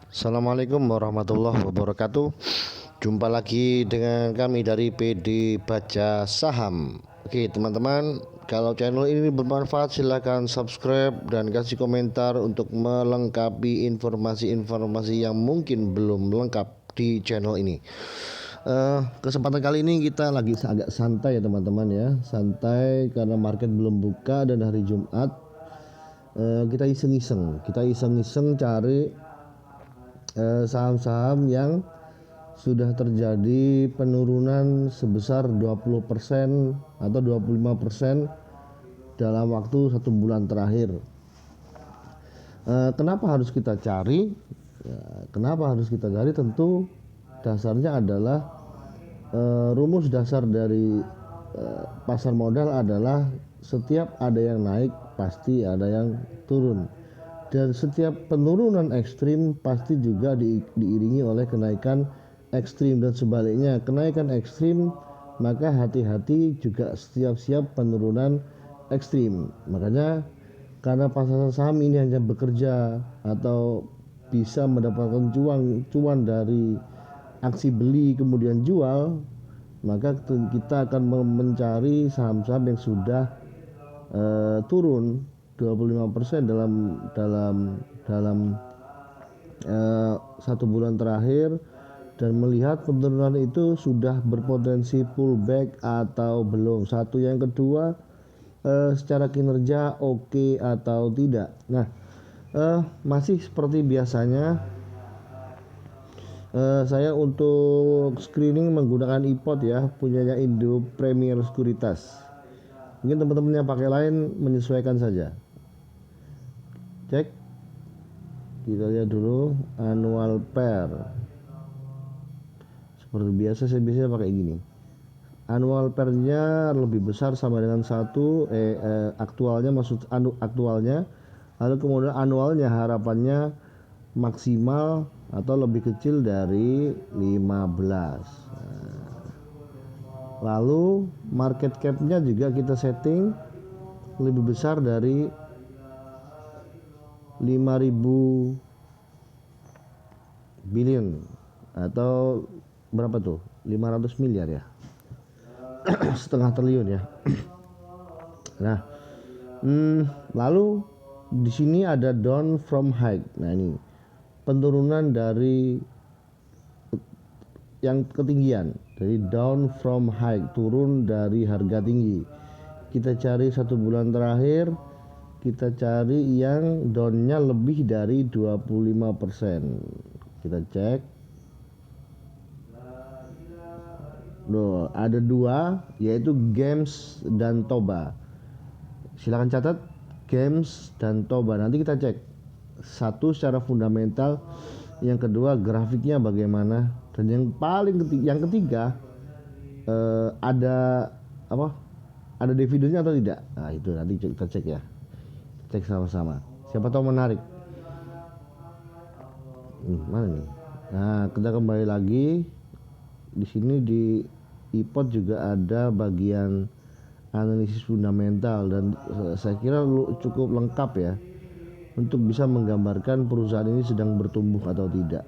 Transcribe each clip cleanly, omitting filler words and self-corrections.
Assalamualaikum warahmatullahi wabarakatuh. Jumpa lagi dengan kami dari PD Baca Saham. Oke teman-teman, kalau channel ini bermanfaat silahkan subscribe dan kasih komentar untuk melengkapi informasi-informasi yang mungkin belum lengkap di channel ini. Kesempatan kali ini kita lagi agak santai ya teman-teman ya. Santai karena market belum buka dan hari Jumat. Kita iseng-iseng cari saham-saham yang sudah terjadi penurunan sebesar 20% atau 25% dalam waktu 1 bulan terakhir. Kenapa harus kita cari? Kenapa harus kita cari? Tentu dasarnya adalah rumus dasar dari pasar modal adalah setiap ada yang naik pasti ada yang turun. Dan setiap penurunan ekstrim pasti juga diiringi oleh kenaikan ekstrim, dan sebaliknya kenaikan ekstrim maka hati-hati juga siap-siap penurunan ekstrim. Makanya karena pasar saham ini hanya bekerja atau bisa mendapatkan cuan dari aksi beli kemudian jual, maka kita akan mencari saham-saham yang sudah turun 25% dalam 1 bulan terakhir, dan melihat penurunan itu sudah berpotensi pullback atau belum. Satu, yang kedua secara kinerja oke atau tidak. Nah, masih seperti biasanya saya untuk screening menggunakan iPod ya, punyanya Indo Premier Sekuritas. Mungkin teman-teman yang pakai lain menyesuaikan saja. Cek, kita lihat dulu annual pair. Seperti biasa saya biasanya pakai gini. Annual pairnya lebih besar sama dengan aktualnya, aktualnya, lalu kemudian anualnya harapannya maksimal atau lebih kecil dari 15. Lalu market capnya juga kita setting lebih besar dari 5.000 billion atau berapa tuh, 500 miliar ya, setengah triliun ya. Nah, lalu di sini ada down from high. Nah, ini penurunan dari yang ketinggian, dari down from high, turun dari harga tinggi. Kita cari 1 bulan terakhir, kita cari yang downnya lebih dari 25%. Kita cek. Loh, ada dua, yaitu Gems dan Toba. Silakan catat Gems dan Toba. Nanti kita cek satu secara fundamental, yang kedua grafiknya bagaimana, dan yang ketiga ada apa? Ada dividennya atau tidak? Nah, itu nanti kita cek ya. Cek sama-sama. Siapa tahu menarik. Mana nih? Nah, kita kembali lagi. Di sini di iPod juga ada bagian analisis fundamental, dan saya kira cukup lengkap ya untuk bisa menggambarkan perusahaan ini sedang bertumbuh atau tidak.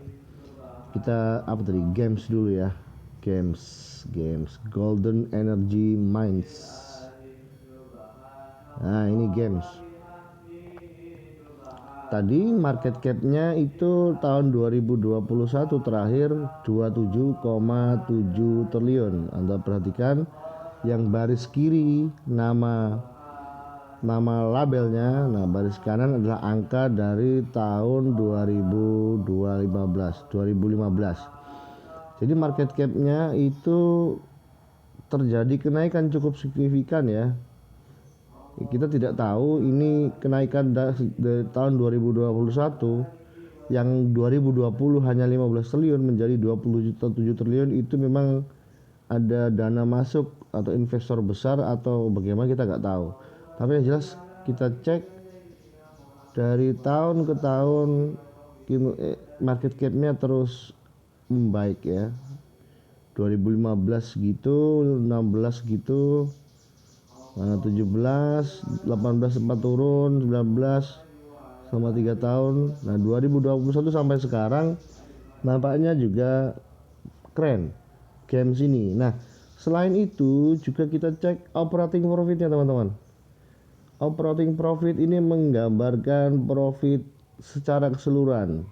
Kita Games dulu ya. Games Golden Energy Mines. Nah, ini Games. Tadi market capnya itu tahun 2021 terakhir 27,7 triliun. Anda perhatikan yang baris kiri nama labelnya. Nah, baris kanan adalah angka dari tahun 2015. Jadi market capnya itu terjadi kenaikan cukup signifikan ya. Kita tidak tahu ini kenaikan dari tahun 2021 yang 2020 hanya 15 triliun menjadi 27 triliun, itu memang ada dana masuk atau investor besar atau bagaimana, kita nggak tahu. Tapi yang jelas kita cek dari tahun ke tahun market capnya terus membaik ya. 2015 gitu, 16 gitu, 17, 18 sempat turun, 19 selama 3 tahun. Nah 2021 sampai sekarang nampaknya juga keren games ini. Nah selain itu juga kita cek operating profitnya teman-teman. Operating profit ini menggambarkan profit secara keseluruhan.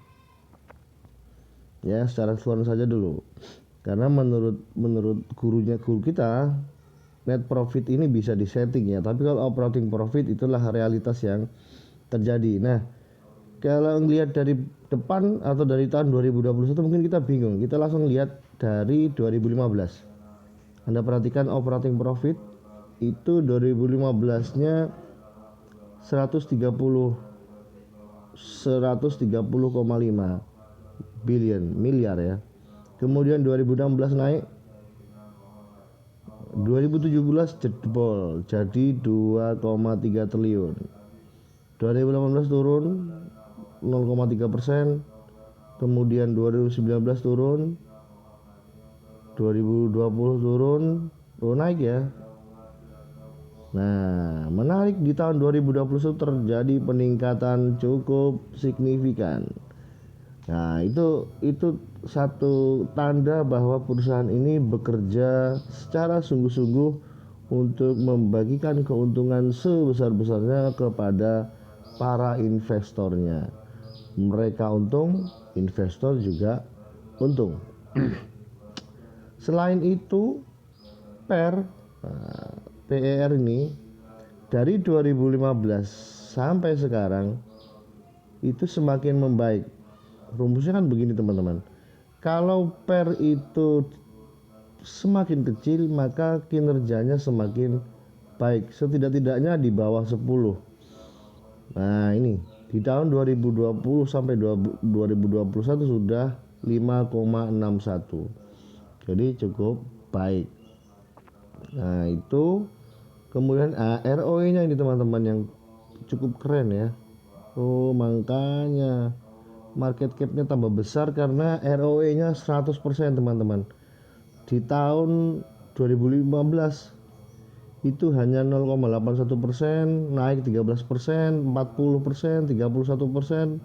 Ya, secara keseluruhan saja dulu. Karena menurut guru kita, net profit ini bisa disetting ya. Tapi kalau operating profit itulah realitas yang terjadi. Nah, kalau ngelihat dari depan atau dari tahun 2021 mungkin kita bingung. Kita langsung lihat dari 2015. Anda perhatikan operating profit itu 2015-nya 130,5 miliar ya. Kemudian 2016 naik, 2017 jebol jadi 2,3 triliun. 2018 turun 0,3%, kemudian 2019 turun, 2020 turun, naik ya. Nah, menarik di tahun 2021 terjadi peningkatan cukup signifikan. Nah, itu satu tanda bahwa perusahaan ini bekerja secara sungguh-sungguh untuk membagikan keuntungan sebesar-besarnya kepada para investornya. Mereka untung, investor juga untung. Selain itu, PER ini dari 2015 sampai sekarang itu semakin membaik. Rumusnya kan begini teman-teman. Kalau PER itu semakin kecil maka kinerjanya semakin baik. Setidak-tidaknya di bawah 10. Nah ini di tahun 2020 sampai 2021 sudah 5,61. Jadi cukup baik. Nah itu kemudian ROE-nya ini teman-teman yang cukup keren ya. Oh makanya market cap-nya tambah besar karena ROE-nya 100% teman-teman. Di tahun 2015 itu hanya 0,81%, naik 13%, 40%, 31%,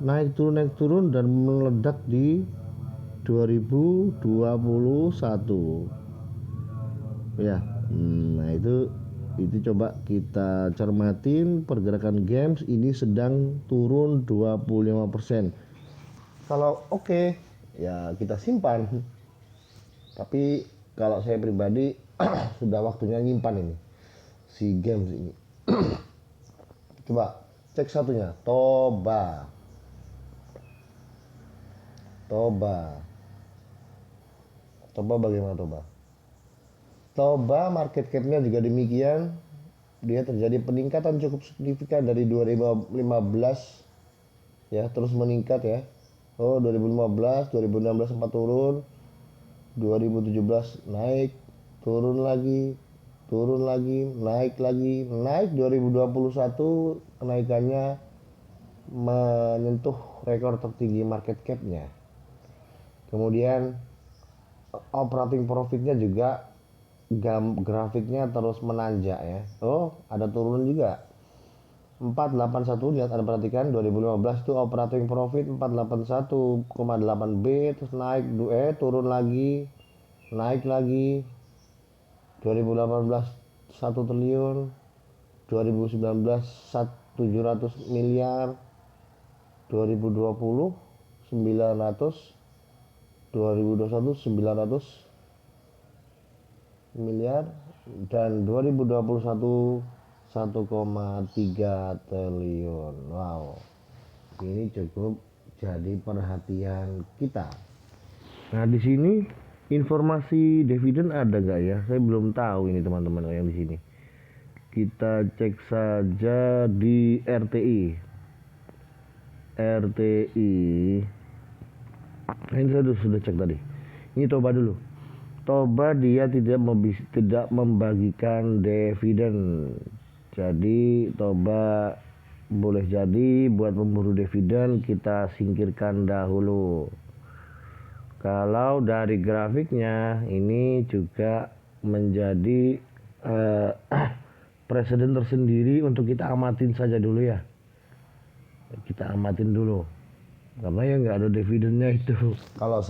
naik turun dan meledak di 2021. Ya, nah itu coba kita cermatin pergerakan games ini sedang turun 25%. Kalau oke, ya kita simpan. Tapi kalau saya pribadi sudah waktunya nyimpan ini si games ini. Coba cek satunya, Toba. Toba bagaimana Toba? Toba market cap-nya juga demikian. Dia terjadi peningkatan cukup signifikan dari 2015 ya, terus meningkat ya. 2015, 2016 sempat turun, 2017 naik, turun lagi, naik lagi, naik 2021 kenaikannya menyentuh rekor tertinggi market cap-nya. Kemudian operating profit-nya juga grafiknya terus menanjak ya. Ada turun juga. 481 lihat Anda perhatikan 2015 itu operating profit 481,8 B terus naik turun lagi, naik lagi. 2018 1 triliun, 2019 700 miliar, 2020 900, 2021 900 miliar, dan 2021 1,3 triliun. Wow, ini cukup jadi perhatian kita. Nah di sini informasi dividen ada nggak ya? Saya belum tahu ini teman-teman yang di sini. Kita cek saja di RTI. Nah, ini saya sudah cek tadi. Ini Toba dulu. Toba dia tidak membagikan dividen. Jadi Toba boleh jadi buat memburu dividen kita singkirkan dahulu. Kalau dari grafiknya ini juga menjadi presiden tersendiri untuk kita amatin saja dulu ya. kita amatin dulu karena ya nggak ada dividennya itu. Kalau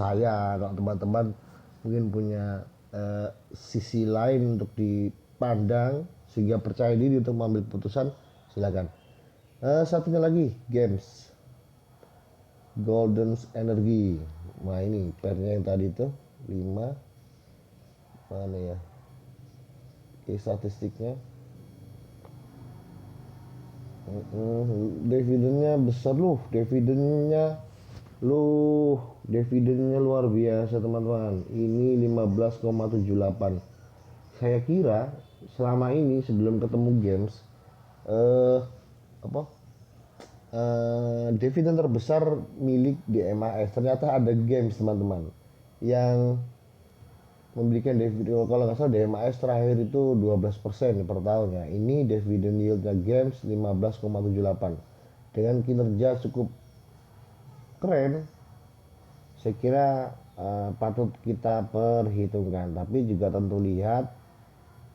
teman-teman mungkin punya sisi lain untuk dipandang sehingga percaya diri untuk mengambil keputusan, silakan. Satunya lagi games Golden Energy. Nah ini pernya yang tadi itu 5 mana ya, statistiknya. Dividennya besar loh, dividennya luar biasa teman-teman. Ini 15,78. Saya kira selama ini sebelum ketemu games dividen terbesar milik DMAS, ternyata ada games teman-teman yang memberikan dividen. Kalau nggak salah DMAS terakhir itu 12% per tahunnya. Ini dividen yieldnya games 15,78 dengan kinerja cukup keren. Saya kira patut kita perhitungkan, tapi juga tentu lihat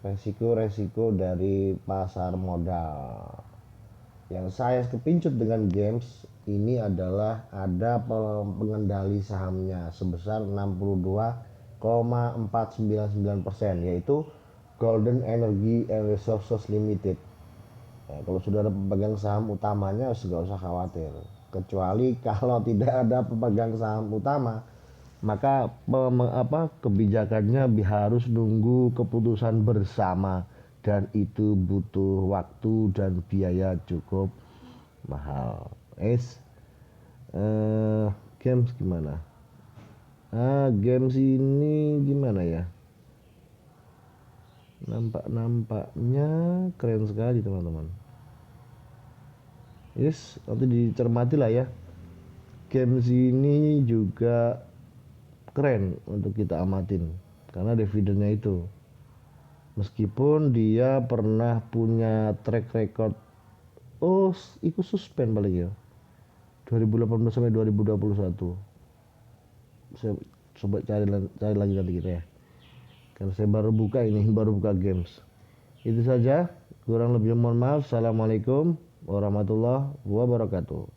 resiko-resiko dari pasar modal. Yang saya kepincut dengan games ini adalah ada pengendali sahamnya sebesar 62,499%, yaitu Golden Energy and Resources Limited. Kalau sudah ada pemegang saham utamanya nggak usah khawatir, kecuali kalau tidak ada pemegang saham utama, maka kebijakannya harus nunggu keputusan bersama, dan itu butuh waktu dan biaya cukup mahal. Games gimana? Games ini gimana ya? Nampaknya keren sekali teman-teman. Nanti dicermati lah ya. Games ini juga keren untuk kita amatin karena dividennya itu. Meskipun dia pernah punya track record, ikut suspend paling ya 2018 sampai 2021. Saya coba cari lagi nanti kita ya, karena saya baru buka games. Itu saja, kurang lebih mohon maaf. Assalamualaikum warahmatullahi wabarakatuh.